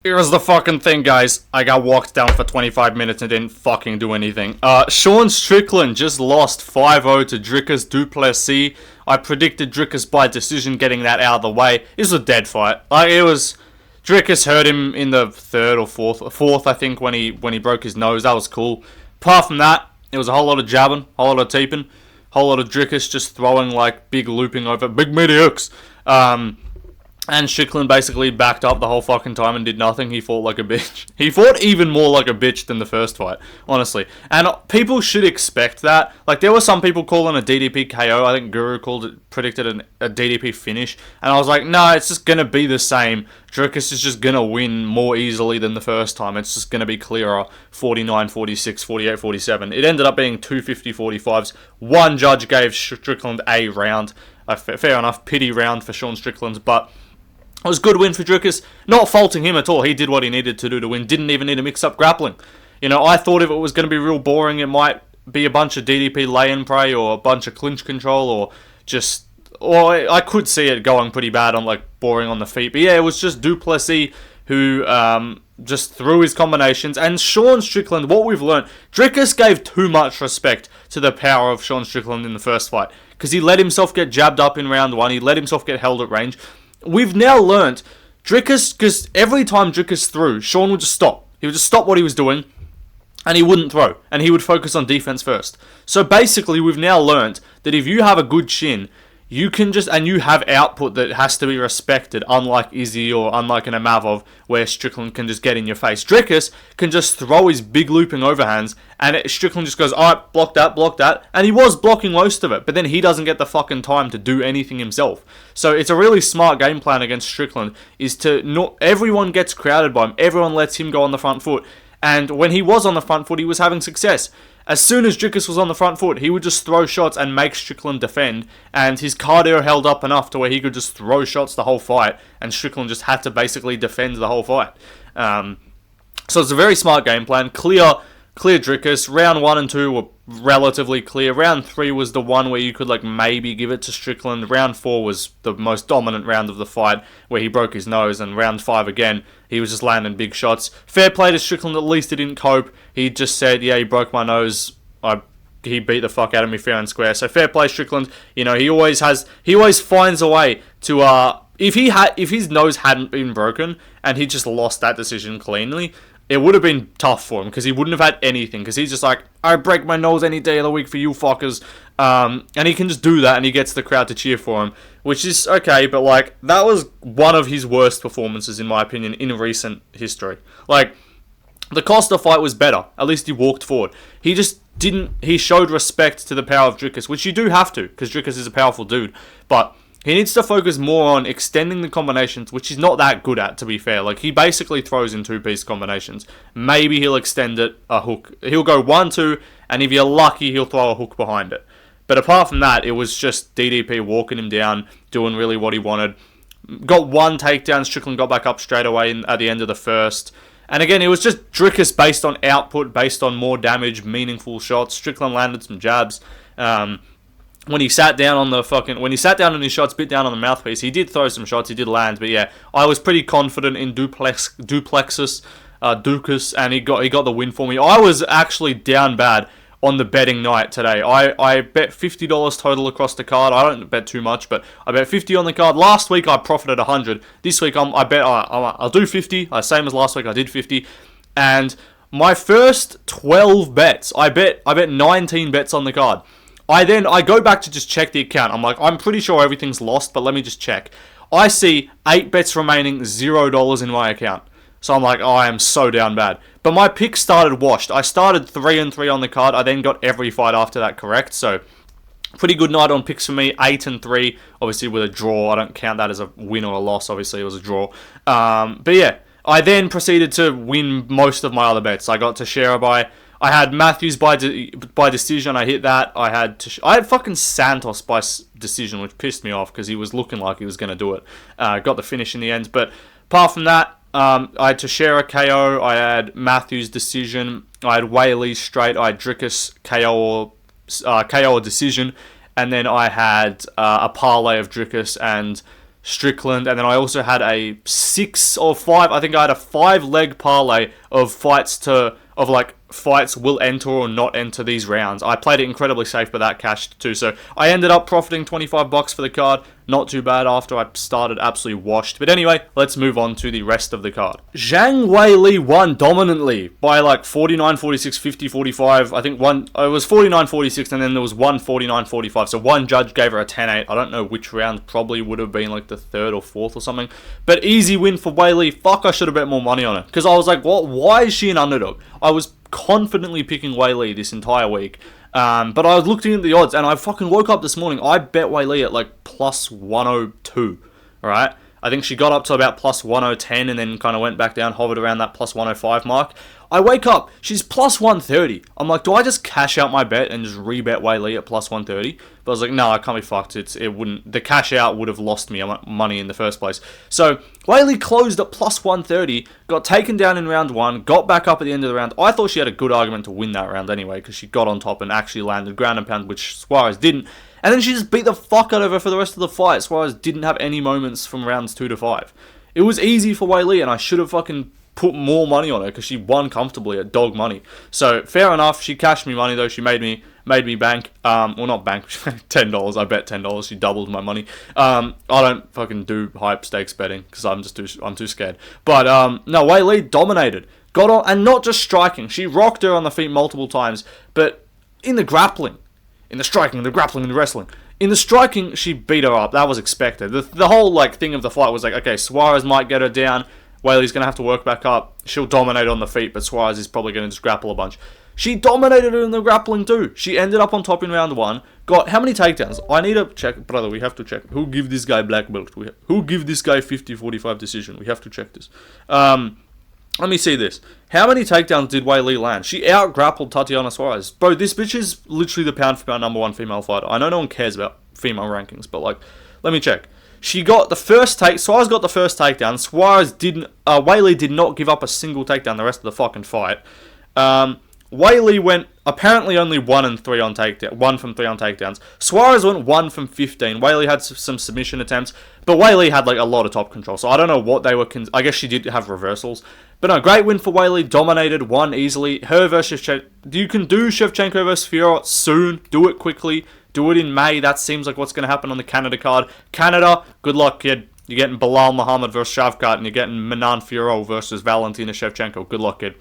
Here's the fucking thing, guys. I got walked down for 25 minutes and didn't fucking do anything. Sean Strickland just lost 5-0 to Dricus du Plessis. I predicted Dricus by decision, getting that out of the way. It was a dead fight. Dricus hurt him in the third or fourth, I think, when he broke his nose. That was cool. Apart from that, it was a whole lot of jabbing, a whole lot of teeping, a whole lot of Dricus just throwing like big looping over big mediocres. And Strickland basically backed up the whole fucking time and did nothing. He fought like a bitch. He fought even more like a bitch than the first fight, honestly. And people should expect that. Like, there were some people calling a DDP KO. I think Guru predicted a DDP finish. And I was like, no, it's just going to be the same. Dricus is just going to win more easily than the first time. It's just going to be clearer. 49-46, 48-47. It ended up being 250-45s. One judge gave Strickland a round. Fair enough. Pity round for Sean Strickland, but it was a good win for Dricus. Not faulting him at all. He did what he needed to do to win. Didn't even need to mix up grappling. You know, I thought if it was going to be real boring, it might be a bunch of DDP lay-in prey or a bunch of clinch control or I could see it going pretty bad on like boring on the feet. But yeah, it was just du Plessis who just threw his combinations. And Sean Strickland, what we've learned, Dricus gave too much respect to the power of Sean Strickland in the first fight. Because he let himself get jabbed up in round one. He let himself get held at range. We've now learnt Dricus, because every time Dricus threw, Sean would just stop. He would just stop what he was doing, and he wouldn't throw. And he would focus on defense first. So basically, we've now learnt that if you have a good chin, you can just, and you have output that has to be respected, unlike Izzy or unlike an Amavov, where Strickland can just get in your face. Dricus can just throw his big looping overhands, and Strickland just goes, alright, block that, and he was blocking most of it, but then he doesn't get the fucking time to do anything himself. So it's a really smart game plan against Strickland, is to not, everyone gets crowded by him, everyone lets him go on the front foot, and when he was on the front foot, he was having success. As soon as Dricus was on the front foot, he would just throw shots and make Strickland defend, and his cardio held up enough to where he could just throw shots the whole fight, and Strickland just had to basically defend the whole fight. So it's a very smart game plan. Clear Dricus. Round 1 and 2 were relatively clear. Round 3 was the one where you could like maybe give it to Strickland. Round 4 was the most dominant round of the fight, where he broke his nose, and round 5 again, he was just landing big shots. Fair play to Strickland, at least he didn't cope. He just said, yeah, he broke my nose. He beat the fuck out of me fair and square. So fair play, Strickland. You know, he always finds a way to, if his nose hadn't been broken and he just lost that decision cleanly, it would have been tough for him, because he wouldn't have had anything, because he's just like, I break my nose any day of the week for you fuckers, and he can just do that, and he gets the crowd to cheer for him, which is okay, but like, that was one of his worst performances, in my opinion, in recent history. Like, the Costa fight was better, at least he walked forward. He just he showed respect to the power of Dricus, which you do have to, because Dricus is a powerful dude, but he needs to focus more on extending the combinations, which he's not that good at, to be fair. Like, he basically throws in two-piece combinations. Maybe he'll extend it, a hook. He'll go 1-2, and if you're lucky, he'll throw a hook behind it. But apart from that, it was just DDP walking him down, doing really what he wanted. Got one takedown, Strickland got back up straight away at the end of the first. And again, it was just Dricus based on output, based on more damage, meaningful shots. Strickland landed some jabs. When he sat down on his shots, bit down on the mouthpiece, he did throw some shots, he did land, but yeah, I was pretty confident in Duplexus, and he got the win for me. I was actually down bad on the betting night today. I bet $50 total across the card. I don't bet too much, but I bet 50 on the card. Last week I profited 100. This week I'll do 50. Same as last week, I did 50, and my first 12 bets, I bet 19 bets on the card. I go back to just check the account. I'm like, I'm pretty sure everything's lost, but let me just check. I see 8 bets remaining, $0 in my account. So I'm like, oh, I am so down bad. But my picks started washed. I started 3-3 on the card. I then got every fight after that correct. So pretty good night on picks for me. 8-3, obviously with a draw. I don't count that as a win or a loss. Obviously it was a draw. But yeah, I then proceeded to win most of my other bets. I got to Jourdain. I had Matthews by decision. I hit that. I had fucking Santos by decision, which pissed me off because he was looking like he was going to do it. Got the finish in the end. But apart from that, I had Teixeira KO. I had Matthews decision. I had Weili straight. I had Dricus KO or decision. And then I had a parlay of Dricus and Strickland, and then I also had a 6 or 5, I think I had a 5-leg parlay of fights will enter or not enter these rounds. I played it incredibly safe, but that cashed too. So I ended up profiting $25 for the card. Not too bad after I started absolutely washed. But anyway, let's move on to the rest of the card. Zhang Weili won dominantly by like 49-46, 50-45. I think it was 49-46, and then there was one 49-45. So one judge gave her a 10-8. I don't know which round, probably would have been like the 3rd or 4th or something. But easy win for Weili. Fuck, I should have bet more money on it. Because I was like, what? Why is she an underdog? I was confidently picking Weili this entire week. But I was looking at the odds, and I fucking woke up this morning. I bet Weili at like plus 102. Alright? I think she got up to about plus 110 and then kind of went back down, hovered around that plus 105 mark. I wake up, she's plus 130. I'm like, do I just cash out my bet and just rebet Weili at plus 130? But I was like, no, I can't be fucked. The cash out would have lost me money in the first place. So Weili closed at plus 130, got taken down in round 1, got back up at the end of the round. I thought she had a good argument to win that round anyway, because she got on top and actually landed ground and pound, which Suarez didn't. And then she just beat the fuck out of her for the rest of the fight. Suarez didn't have any moments from rounds 2 to 5. It was easy for Weili, and I should have fucking put more money on her because she won comfortably at dog money. So fair enough. She cashed me money though. She made me bank. Well, not bank. $10. I bet $10. She doubled my money. I don't fucking do hype stakes betting because I'm too scared. But no, Weili dominated. Got on, and not just striking. She rocked her on the feet multiple times, but in the grappling, in the striking, the grappling, and the wrestling. In the striking, she beat her up. That was expected. The whole thing of the fight was like, okay, Suarez might get her down. Weili's going to have to work back up. She'll dominate on the feet, but Suarez is probably going to just grapple a bunch. She dominated her in the grappling too. She ended up on top in round 1. Got how many takedowns? I need to check. Brother, we have to check. Who give this guy black belt? Who give this guy 50-45 decision? We have to check this. Let me see this. How many takedowns did Weili land? She out-grappled Tatiana Suarez. Bro, this bitch is literally the pound-for-pound #1 female fighter. I know no one cares about female rankings, but let me check. She got the first Suarez got the first takedown. Weili did not give up a single takedown the rest of the fucking fight. Weili went apparently only 1 from 3 on takedowns. Suarez went 1 from 15. Weili had some submission attempts, but Weili had a lot of top control. So I don't know what they were. I guess she did have reversals, but no, great win for Weili. Dominated, won easily. Her versus Shevchenko. You can do Shevchenko versus Fiorot soon. Do it quickly. Do it in May. That seems like what's going to happen on the Canada card. Canada, good luck, kid. You're getting Bilal Muhammad versus Shavkat, and you're getting Manan Fiorot versus Valentina Shevchenko. Good luck, kid.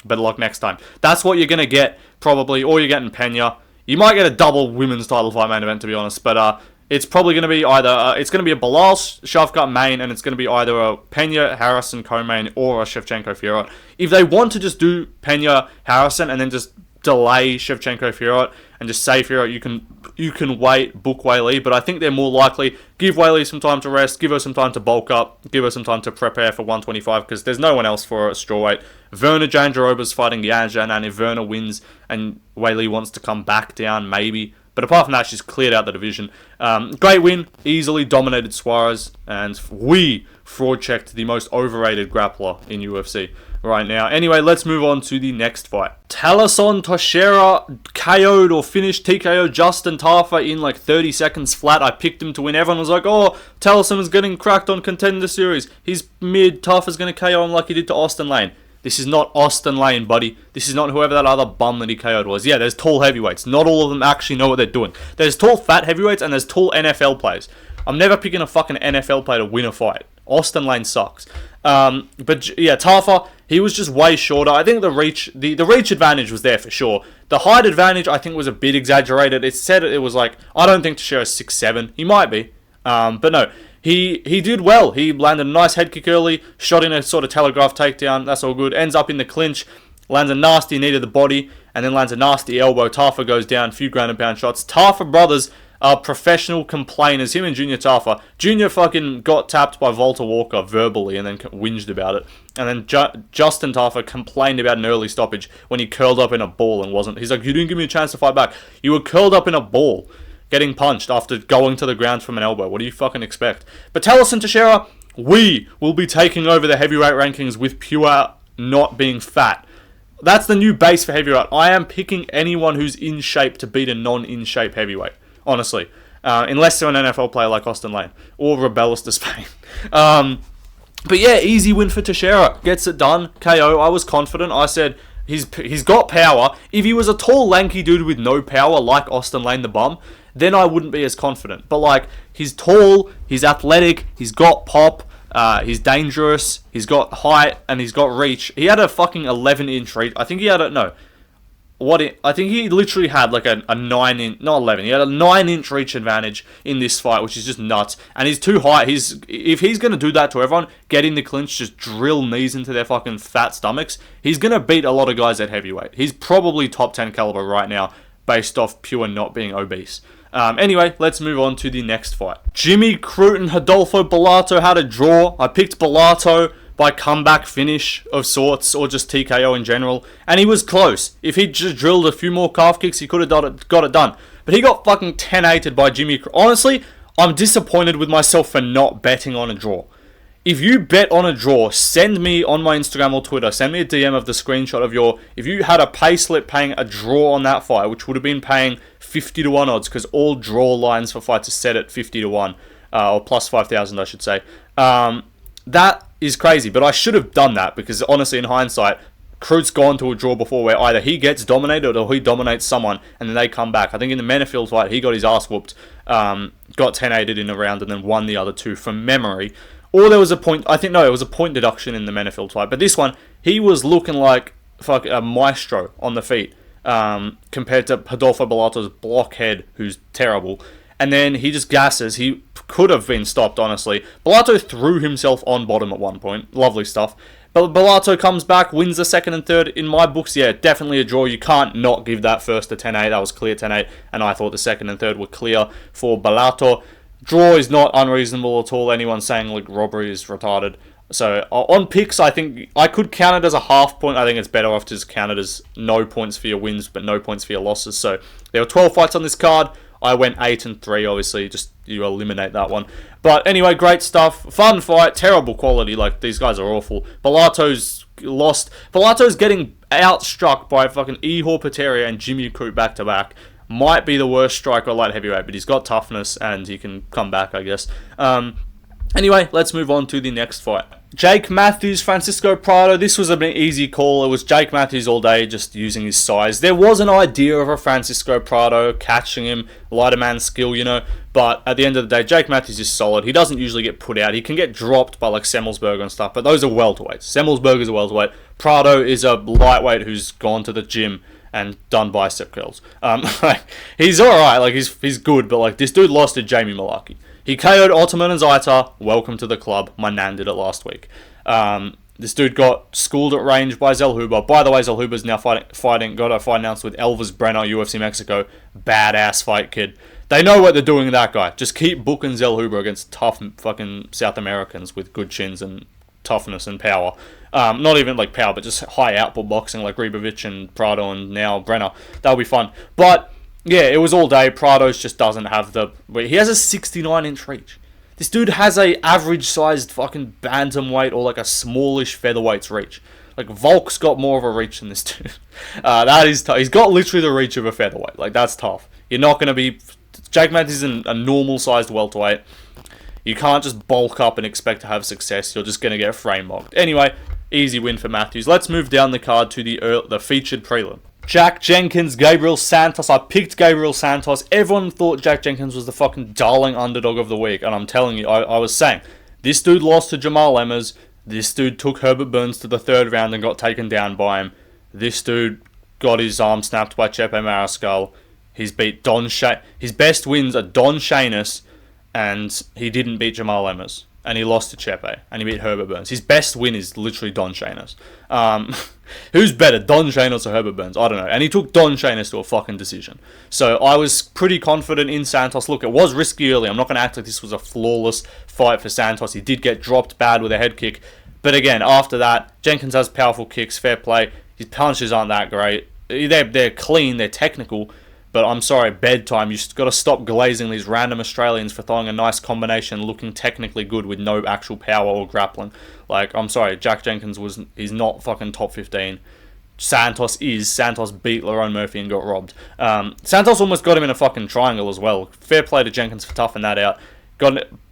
Better luck next time. That's what you're going to get, probably. Or you're getting Pena. You might get a double women's title fight main event, to be honest. But it's probably going to be either... it's going to be a Bilal Shavkat main, and it's going to be either a Pena Harrison co-main or a Shevchenko Fiorot. If they want to just do Pena Harrison and then just delay Shevchenko Fiorot and just say Fiorot, you can wait, book Weili, but I think they're more likely give Weili some time to rest, give her some time to bulk up, give her some time to prepare for 125 because there's no one else for her at strawweight. Verna Jandiroba's fighting Yan, and if Verna wins and Weili wants to come back down, maybe. But apart from that, she's cleared out the division. Great win, easily dominated Suarez, and we fraud-checked the most overrated grappler in UFC right now. Anyway, let's move on to the next fight. Talison Teixeira KO'd or finished TKO Justin Tafa in 30 seconds flat. I picked him to win. Everyone was like, oh, Talison is getting cracked on Contender Series. He's mid. Tafa's going to KO him like he did to Austin Lane. This is not Austin Lane, buddy. This is not whoever that other bum that he KO'd was. Yeah, there's tall heavyweights. Not all of them actually know what they're doing. There's tall fat heavyweights and there's tall NFL players. I'm never picking a fucking NFL player to win a fight. Austin Lane sucks. But yeah, Tafa, he was just way shorter. I think the reach advantage was there for sure. The height advantage, I think, was a bit exaggerated. It said it was I don't think Teixeira's 6'7". He might be. But no, he did well. He landed a nice head kick early, shot in a sort of telegraph takedown. That's all good. Ends up in the clinch, lands a nasty knee to the body, and then lands a nasty elbow. Tafa goes down, few ground and pound shots. Tafa brothers are professional complainers. Him and Junior Tafa. Junior fucking got tapped by Volta Walker verbally and then whinged about it. And then Justin Tafa complained about an early stoppage when he curled up in a ball and wasn't. He's like, you didn't give me a chance to fight back. You were curled up in a ball, getting punched after going to the ground from an elbow. What do you fucking expect? But Talison Teixeira, we will be taking over the heavyweight rankings with pure not being fat. That's the new base for heavyweight. I am picking anyone who's in shape to beat a non-in-shape heavyweight. Honestly. unless they're an NFL player like Austin Lane or Rebellis to Spain. But yeah, easy win for Teixeira. Gets it done. KO. I was confident. I said he's got power. If he was a tall, lanky dude with no power like Austin Lane the bum, then I wouldn't be as confident. But like, he's tall, he's athletic, he's got pop, he's dangerous, he's got height, and he's got reach. He had a fucking 11-inch reach. I think he had I think he literally had like a 9-inch, not 11, he had a 9-inch reach advantage in this fight, which is just nuts. And he's too high. If he's going to do that to everyone, get in the clinch, just drill knees into their fucking fat stomachs, he's going to beat a lot of guys at heavyweight. He's probably top 10 caliber right now, based off pure not being obese. Anyway, let's move on to the next fight. Jimmy Crute and Rodolfo Bellato had a draw. I picked Bellato by comeback finish of sorts, or just TKO in general, and he was close. If he'd just drilled a few more calf kicks, he could have got it done. But he got fucking 10-8'd by Jimmy Crute. Honestly, I'm disappointed with myself for not betting on a draw. If you bet on a draw, send me on my Instagram or Twitter, send me a DM of the screenshot of if you had a pay slip paying a draw on that fight, which would have been paying 50 to 1 odds, because all draw lines for fights are set at 50 to 1, or plus 5,000 I should say. That is crazy, but I should have done that, because honestly in hindsight, Crute's gone to a draw before where either he gets dominated or he dominates someone and then they come back. I think in the Menefield fight, he got his ass whooped, got 10-8'd in a round and then won the other two from memory. Or there was a point, it was a point deduction in the Menefield fight. But this one, he was looking like a maestro on the feet, compared to Rodolfo Bellato's blockhead, who's terrible. And then he just gasses. He could have been stopped, honestly. Bellato threw himself on bottom at one point. Lovely stuff. But Bellato comes back, wins the second and third. In my books, yeah, definitely a draw. You can't not give that first a 10-8. That was clear 10-8. And I thought the second and third were clear for Bellato. Draw is not unreasonable at all. Anyone saying like robbery is retarded. So on picks, I think I could count it as a half point. I think it's better off to just count it as no points for your wins, but no points for your losses. So there were 12 fights on this card. I went 8-3, obviously, just you eliminate that one. But anyway, great stuff. Fun fight, terrible quality, like these guys are awful. Bellato's lost. Bellato's getting outstruck by fucking Ihor Potieria and Jimmy Crute back to back. Might be the worst striker light heavyweight, but he's got toughness and he can come back, I guess. Anyway, let's move on to the next fight. Jake Matthews, Francisco Prado. This was an easy call. It was Jake Matthews all day, just using his size. There was an idea of a Francisco Prado catching him, lighter man skill, but at the end of the day, Jake Matthews is solid. He doesn't usually get put out. He can get dropped by like Semmelsberger and stuff, but those are welterweights. Semmelsberger's a welterweight. Prado is a lightweight who's gone to the gym and done bicep curls. He's alright, like he's good, but like this dude lost to Jamie Mullarkey. He KO'd Ottoman and Zaitar. Welcome to the club. My nan did it last week. This dude got schooled at range by Zellhuber. By the way, Zellhuber's now got a fight announced with Elvis Brenner, UFC Mexico. Badass fight, kid. They know what they're doing, that guy. Just keep booking Zellhuber against tough fucking South Americans with good chins and toughness and power. Not even like power, but just high output boxing like Ribovic and Prado and now Brenner. That'll be fun. But yeah, it was all day. Prado's just doesn't have he has a 69-inch reach. This dude has a average-sized fucking bantamweight or like a smallish featherweight's reach. Like Volk's got more of a reach than this dude. That is tough. He's got literally the reach of a featherweight. Like that's tough. You're not going to be... Jake Matthews is a normal-sized welterweight. You can't just bulk up and expect to have success. You're just going to get frame mocked. Anyway, easy win for Matthews. Let's move down the card to the featured prelim. Jack Jenkins, Gabriel Santos. I picked Gabriel Santos. Everyone thought Jack Jenkins was the fucking darling underdog of the week. And I'm telling you, I was saying, this dude lost to Jamal Emmers. This dude took Herbert Burns to the third round and got taken down by him. This dude got his arm snapped by Chepe Mariscal. He's beat Don Shane. His best wins are Don Shanis, and he didn't beat Jamal Emmers. And he lost to Chepe, and he beat Herbert Burns. His best win is literally Don Shanis. Who's better, Don Shanis or Herbert Burns? I don't know. And he took Don Shanis to a fucking decision. So I was pretty confident in Santos. Look, it was risky early. I'm not going to act like this was a flawless fight for Santos. He did get dropped bad with a head kick. But again, after that, Jenkins has powerful kicks, fair play. His punches aren't that great. They're clean, they're technical. But I'm sorry, bedtime. You just got to stop glazing these random Australians for throwing a nice combination, looking technically good with no actual power or grappling. Like, I'm sorry, Jack Jenkins he's not fucking top 15. Santos beat Lerone Murphy and got robbed. Santos almost got him in a fucking triangle as well. Fair play to Jenkins for toughing that out.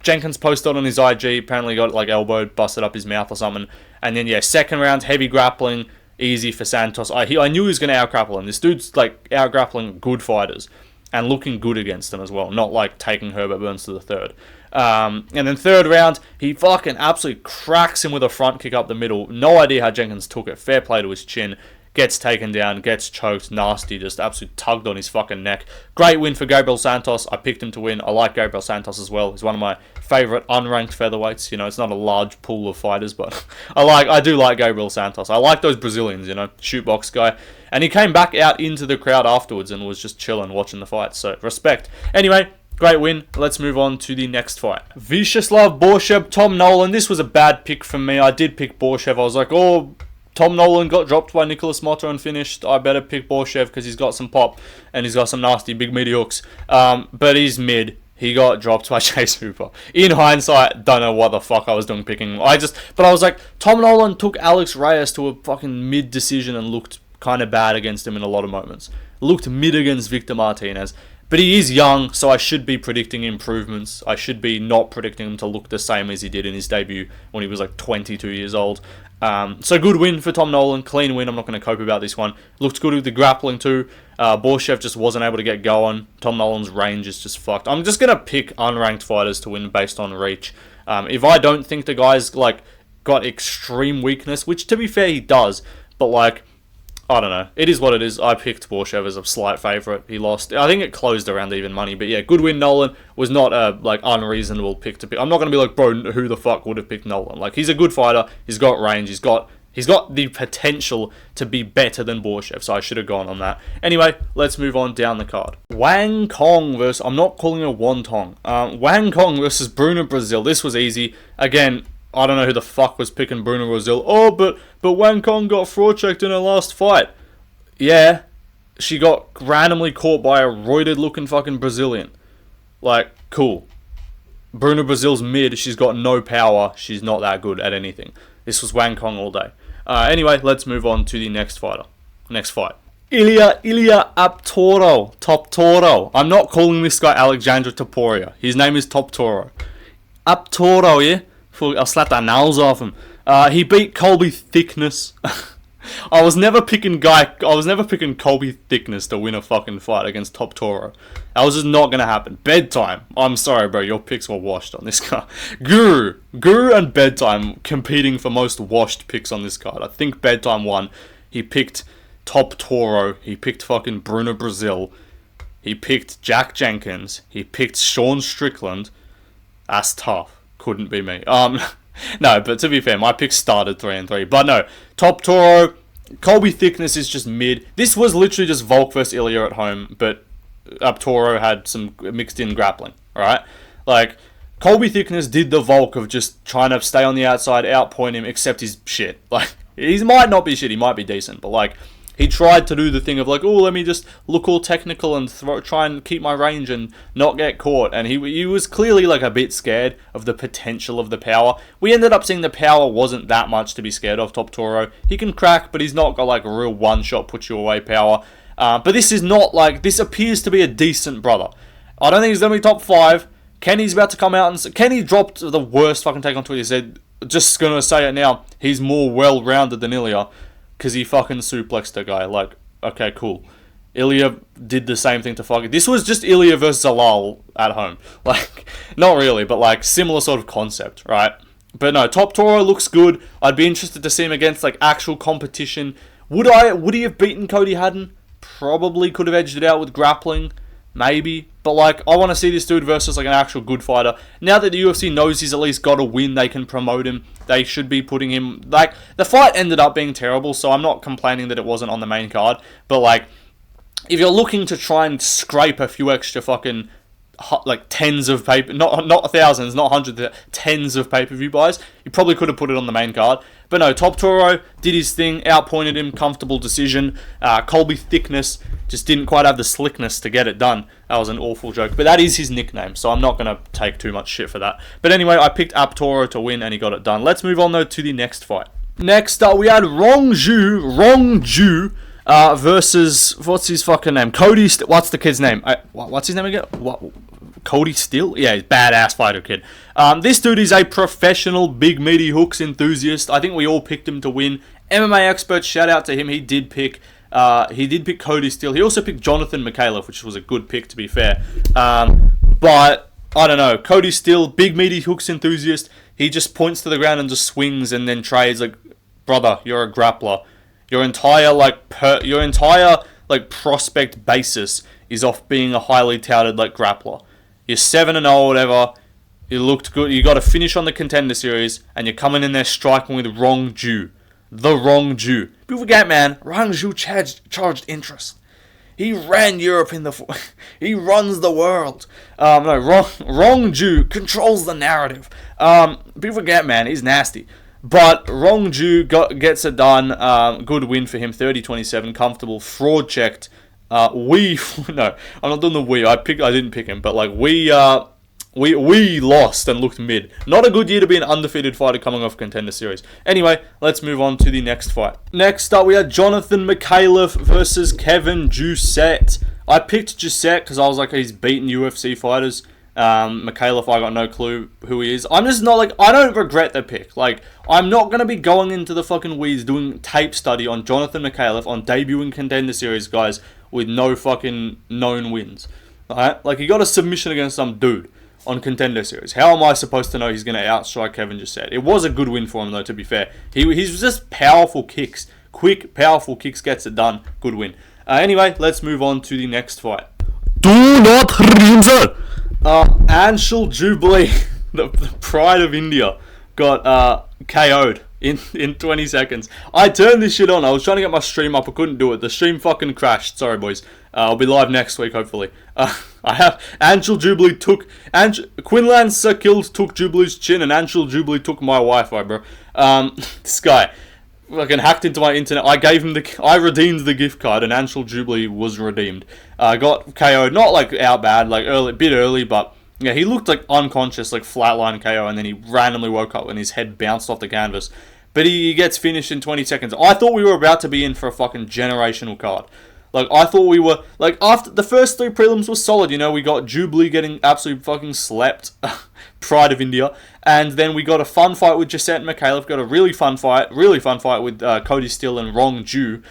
Jenkins posted on his IG, apparently got like elbowed, busted up his mouth or something. And then, yeah, second round, heavy grappling, easy for Santos. I knew he was going to out-grapple him. This dude's like out-grappling good fighters and looking good against them as well, not like taking Herbert Burns to the third. And then third round, he fucking absolutely cracks him with a front kick up the middle. No idea how Jenkins took it. Fair play to his chin. Gets taken down, gets choked, nasty, just absolutely tugged on his fucking neck. Great win for Gabriel Santos. I picked him to win. I like Gabriel Santos as well. He's one of my favourite unranked featherweights. You know, it's not a large pool of fighters, but I do like Gabriel Santos. I like those Brazilians, you know, shootbox guy. And he came back out into the crowd afterwards and was just chilling, watching the fight. So, respect. Anyway, great win. Let's move on to the next fight. Vyacheslav Borchev, Tom Nolan. This was a bad pick from me. I did pick Borchev. I was like, oh, Tom Nolan got dropped by Nicholas Motta and finished. I better pick Borchev because he's got some pop and he's got some nasty big meaty hooks. But he's mid. He got dropped by Chase Hooper. In hindsight, don't know what the fuck I was doing picking. But I was like, Tom Nolan took Alex Reyes to a fucking mid decision and looked kind of bad against him in a lot of moments. Looked mid against Victor Martinez. But he is young, so I should be predicting improvements. I should be not predicting him to look the same as he did in his debut when he was like 22 years old. So good win for Tom Nolan, clean win. I'm not going to cope about this one. Looked good with the grappling too. Borchev just wasn't able to get going. Tom Nolan's range is just fucked. I'm just going to pick unranked fighters to win based on reach. If I don't think the guy's like got extreme weakness, which to be fair he does, but like, I don't know. It is what it is. I picked Borchev as a slight favourite. He lost. I think it closed around even money. But yeah, good win. Nolan was not a like unreasonable pick to pick. I'm not going to be like, bro, who the fuck would have picked Nolan? Like, he's a good fighter. He's got range. He's got the potential to be better than Borchev. So I should have gone on that. Anyway, let's move on down the card. Wang Kong versus... I'm not calling it Wong. Wang Kong versus Bruno Brazil. This was easy. Again, I don't know who the fuck was picking Bruno Brazil. Oh, but Wang Kong got fraud checked in her last fight. Yeah, she got randomly caught by a roided looking fucking Brazilian. Like, cool. Bruno Brazil's mid. She's got no power. She's not that good at anything. This was Wang Kong all day. Anyway, let's move on to the next fighter. Next fight. Ilia Toptoro. I'm not calling this guy Alexandra Topuria. His name is Toptoro. Aptoro, yeah? I'll slap the nails off him. He beat Colby Thickness. I was never picking Colby Thickness to win a fucking fight against Top Toro. That was just not gonna happen. Bedtime. I'm sorry, bro. Your picks were washed on this card. Guru and Bedtime competing for most washed picks on this card. I think Bedtime won. He picked Top Toro. He picked fucking Bruno Brazil. He picked Jack Jenkins. He picked Sean Strickland. That's tough. Couldn't be me. No, but to be fair, my picks started 3-3. But no, Top Toro, Colby Thickness is just mid. This was literally just Volk versus Ilia at home, but Toro had some mixed in grappling, alright? Like, Colby Thickness did the Volk of just trying to stay on the outside, outpoint him, except he's shit. Like, he might not be shit, he might be decent, but like, he tried to do the thing of like, oh, let me just look all technical and try and keep my range and not get caught. And he was clearly like a bit scared of the potential of the power. We ended up seeing the power wasn't that much to be scared of. Top Toro, he can crack, but he's not got like a real one shot put you away power. But this is not like, this appears to be a decent brother. I don't think he's gonna be top 5. Kenny's about to come out and Kenny dropped the worst fucking take on Twitter. He said, just gonna say it now, he's more well rounded than Ilia. Because he fucking suplexed a guy. Like, okay, cool. Ilia did the same thing to fucking... This was just Ilia versus Zalal at home. Like, not really, but like, similar sort of concept, right? But no, Top Toro looks good. I'd be interested to see him against, like, actual competition. Would he have beaten Cody Haddon? Probably could have edged it out with grappling. Maybe. But, like, I want to see this dude versus, like, an actual good fighter. Now that the UFC knows he's at least got a win, they can promote him. They should be putting him... Like, the fight ended up being terrible, so I'm not complaining that it wasn't on the main card. But, like, if you're looking to try and scrape a few extra fucking... like tens of not thousands, not hundreds, tens of pay-per-view buys, you probably could have put it on the main card. But no, Top Toro did his thing, outpointed him, comfortable decision. Colby Thickness just didn't quite have the slickness to get it done. That was an awful joke, but that is his nickname, so I'm not going to take too much shit for that. But anyway, I picked Toro to win and he got it done. Let's move on though to the next fight. Next up, we had Rong Ju versus, what's his fucking name? What's the kid's name? What's his name again? Cody Steele? Yeah, he's badass fighter kid. This dude is a professional big meaty hooks enthusiast. I think we all picked him to win. MMA expert, shout out to him. He did pick Cody Steele. He also picked Jonathan Michalec, which was a good pick to be fair. But I don't know. Cody Steele, big meaty hooks enthusiast. He just points to the ground and just swings and then trades. Like, brother, you're a grappler. Your entire prospect basis is off being a highly touted like grappler. You're 7-0 or whatever. You looked good. You got a finish on the Contender Series, and you're coming in there striking with Rong Ju. The Rong Ju. People forget, man. Rong Ju charged interest. He ran Europe he runs the world. Rong Ju controls the narrative. People forget, man. He's nasty. But Rong Ju gets it done. Good win for him. 30-27. Comfortable. Fraud checked. No, I'm not doing the I didn't pick him, but like we lost and looked mid. Not a good year to be an undefeated fighter coming off Contender Series. Anyway, let's move on to the next fight. Next up, we had Jonathan Michalec versus Kevin Jousset. I picked Jousset because I was like, he's beaten UFC fighters. Michalec, I got no clue who he is. I'm just not like, I don't regret the pick. Like, I'm not going to be going into the fucking weeds doing tape study on Jonathan Michalec on debuting Contender Series guys with no fucking known wins. Alright? Like, he got a submission against some dude on Contender Series. How am I supposed to know he's going to outstrike Kevin Jousset? It was a good win for him, though, to be fair. He's just powerful kicks. Quick, powerful kicks gets it done. Good win. Anyway, let's move on to the next fight. Do not hinder! Anshul Jubilee, the pride of India, got KO'd in 20 seconds. I turned this shit on. I was trying to get my stream up. I couldn't do it. The stream fucking crashed. Sorry, boys. I'll be live next week, hopefully. I have Anshul Jubilee took... Quinlan Sakil took Jubilee's chin, and Anshul Jubilee took my Wi-Fi, bro. This guy fucking hacked into my internet. I redeemed the gift card, and Anshul Jubilee was redeemed. Got KO'd. Not like out bad, like bit early, but yeah, he looked like unconscious, like flatline KO, and then he randomly woke up and his head bounced off the canvas. But he gets finished in 20 seconds. I thought we were about to be in for a fucking generational card. Like, I thought we were... Like, after the first 3 prelims were solid, you know. We got Jubilee getting absolutely fucking slept. Pride of India. And then we got a fun fight with Jousset and Michalec. Got a really fun fight with Cody Steele and Rong Ju.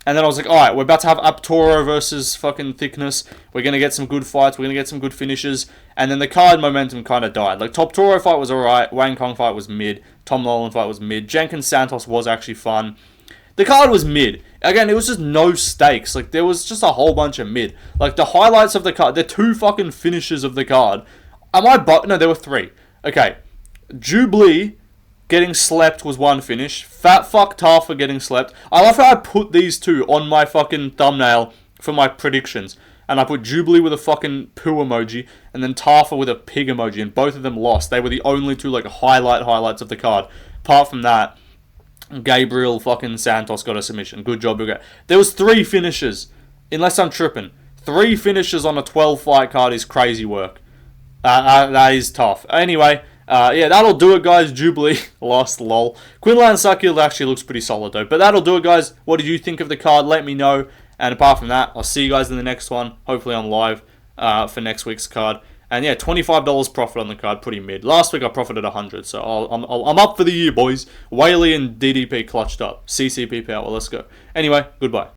And then I was like, alright, we're about to have Aptoro versus fucking Thickness. We're going to get some good fights. We're going to get some good finishes. And then the card momentum kind of died. Like, Top Toro fight was alright. Wang Kong fight was mid. Tom Nolan fight was mid. Jenkins Santos was actually fun. The card was mid. Again, it was just no stakes. Like, there was just a whole bunch of mid. Like, the highlights of the card, the 2 fucking finishes of the card. No, there were 3. Okay. Jubilee getting slept was 1 finish. Fat fuck Tafa getting slept. I love how I put these 2 on my fucking thumbnail for my predictions. And I put Jubilee with a fucking poo emoji, and then Tafa with a pig emoji, and both of them lost. They were the only 2, like, highlights of the card. Apart from that, Gabriel fucking Santos got a submission. Good job, okay. There was 3 finishes. Unless I'm tripping. 3 finishes on a 12-fight card is crazy work. That is tough. Anyway, yeah, that'll do it, guys. Jubilee lost, lol. Quinlan Sakil actually looks pretty solid, though. But that'll do it, guys. What did you think of the card? Let me know. And apart from that, I'll see you guys in the next one. Hopefully I'm live for next week's card. And yeah, $25 profit on the card, pretty mid. Last week I profited 100, so I'm up for the year, boys. Weili and DDP clutched up. CCP power, let's go. Anyway, goodbye.